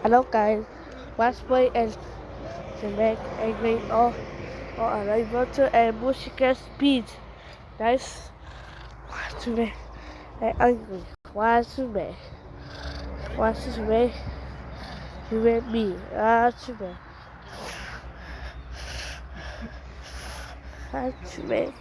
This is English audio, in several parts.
Hello guys, let's play and to make angry or unable to and musical speed. Nice to make angry. What's to make you make me to make to make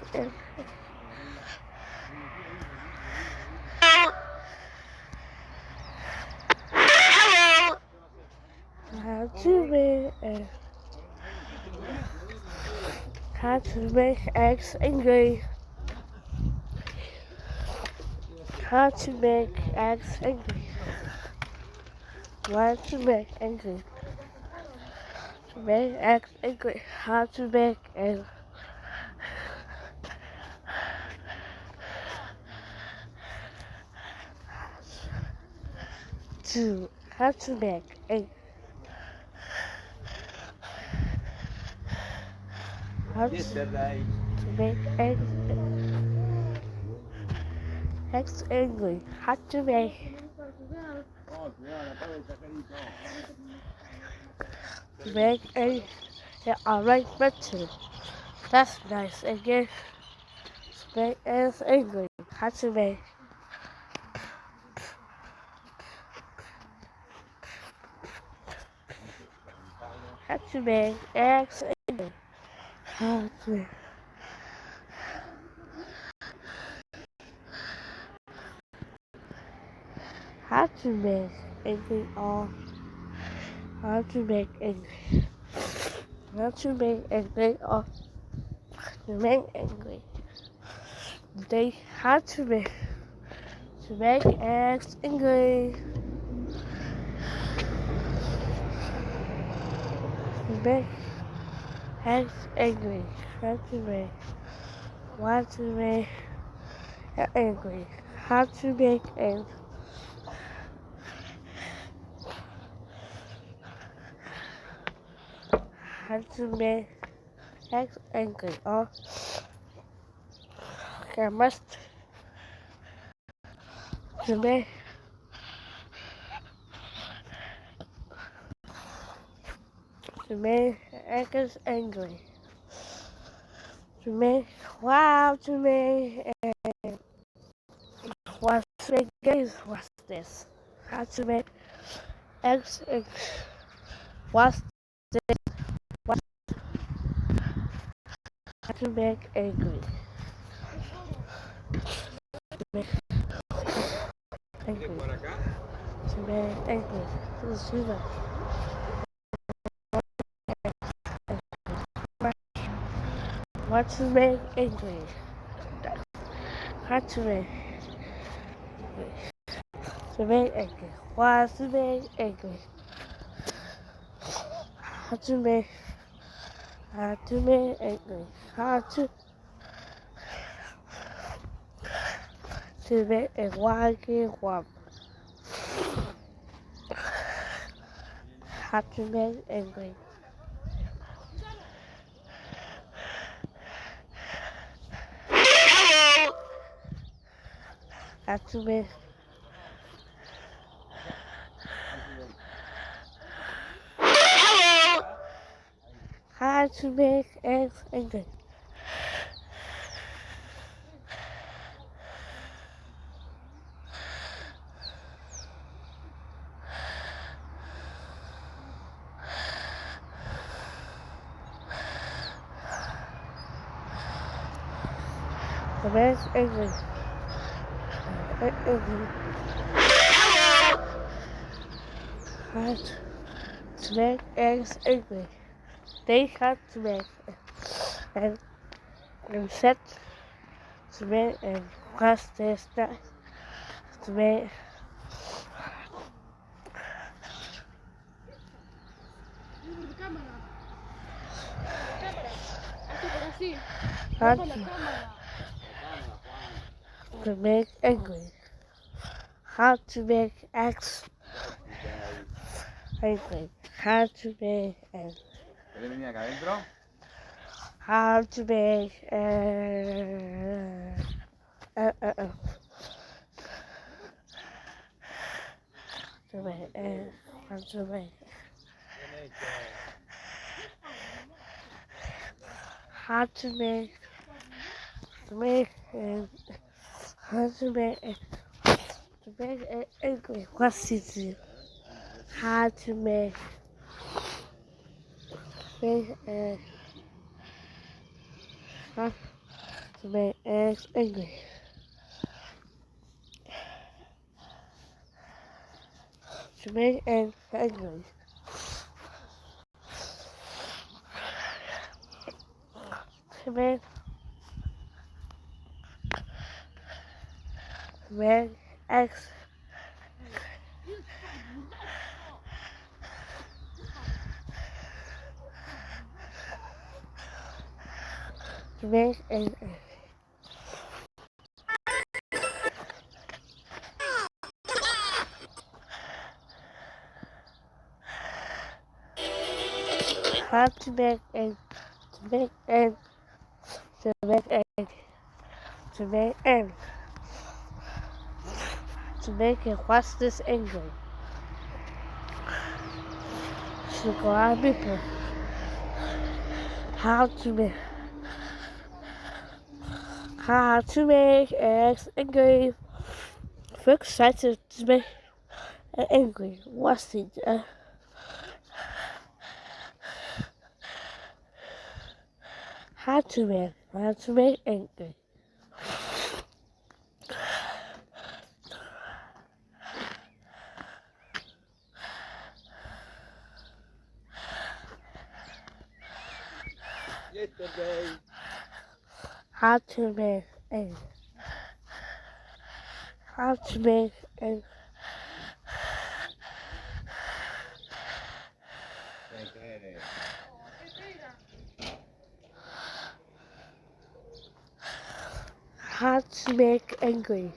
to make how to make X angry. How to make X angry. Why to make angry? To make X angry. How to make and to how to make a how to make X angry. How to make a alright button. That's nice. Again, to make X angry. How to make X angry. How to how to make angry or how to make angry. How to make angry or to make angry. They had to make X angry. To make X angry. How to make why to make angry. How to make angry. How to make X angry. Or I must to make X angry. To make wow to make what's the game? What's this? How to make X angry. What's this? What to make angry. To make angry. To make angry. Let's do that. What to make angry. How to make angry. What to make angry. How to make angry. How to make a wacky one. How to make angry. How to make how to make eggs angry. The man's angry. How to make eggs angry. They had to make and set to make and cross their snack to make how to make angry. How to make eggs angry. How to make how to make to make and how to make how to make and how to make an English. What's it? How to make and how to make eggs English. To make an English. To make eggs. To make an how to make egg. To make egg. To make egg. To make egg. To make it. What's this English? To go on people. How to make eggs English. We're excited to make an English. What's it? How to make English. Yesterday. How to make English. How to make English. How to make English.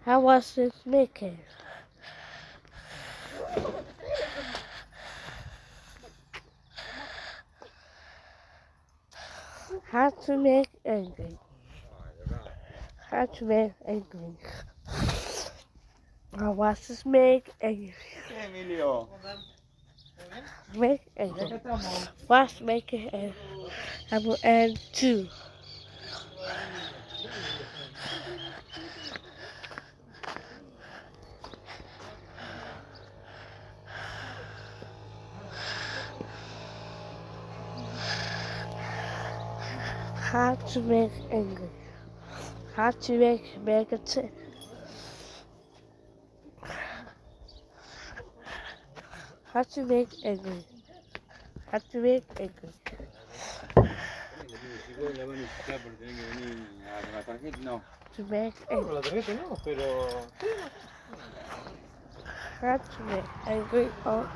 How was it making? How to make English. How to make English. How was it make English? Emilio. Make English. What's making and two. How to make English. How to make a tip. How to make English. How to make English. To make English. How to make English. Oh.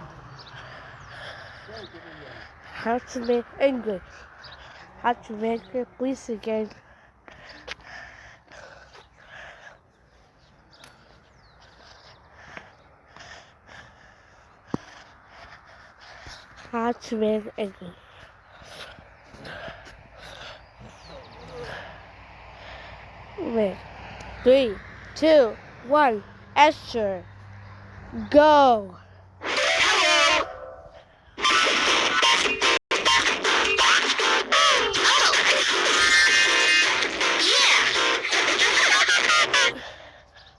How to make English. How to make it, please again. How to make English. Wait. 3, 2, 1. Esther. Go.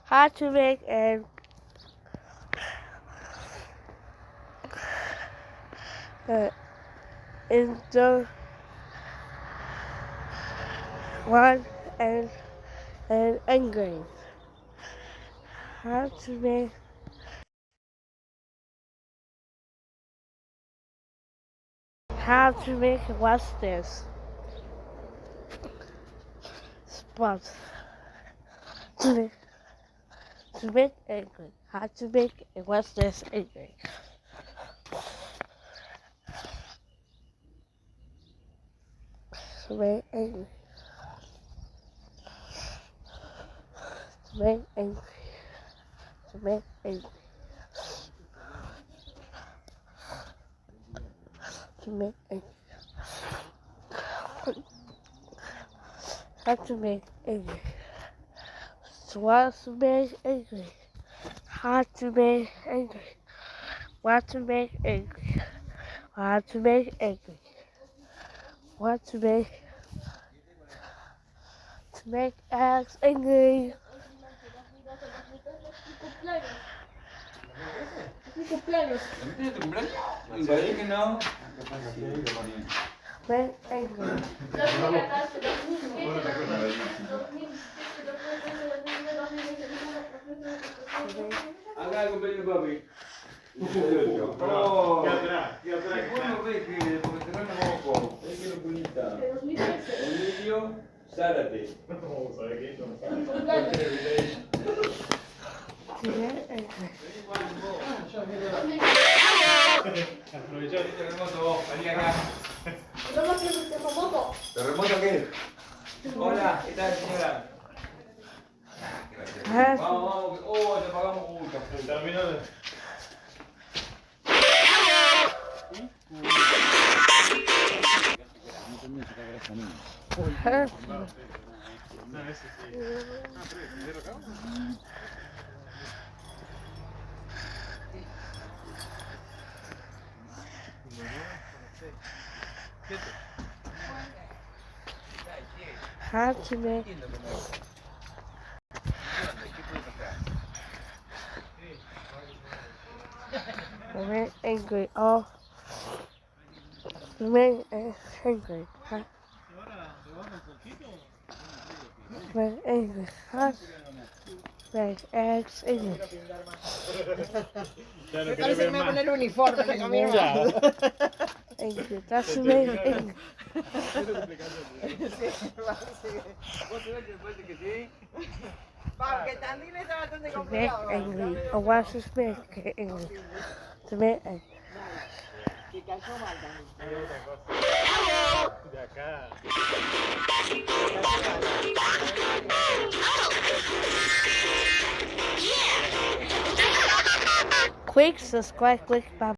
How to make an in the one and angry. How to make what's this? Spot. To make angry. How to make what's this angry? To make angry. To make angry. To make angry. To make angry. How to make angry. So what to make angry? How to make angry. What to make angry. How to make angry. What to make Alex angry. ¿Tu cumpleaños? Me parece que no. Make angry. Acá el cumpleaños de papi. Oh, qué bueno ve que porque te gana moco. Es que lo bonita. Emilio Zárate. Aprovechó el terremoto, vení acá. ¿Terremoto qué? Hola, ¿qué tal, señora? Vamos, vamos. Oh, te pagamos mucho. How to make angry. Oh, make angry. Make angry. How make eggs angry. Me parece que me voy a poner el uniforme, me cambió. Angry. That's to make angry. Porque Tandil está bastante To make complicado. angry. Or what's this make angry? To make angry. Que cayó mal también. De acá. Quick, subscribe, click, bye.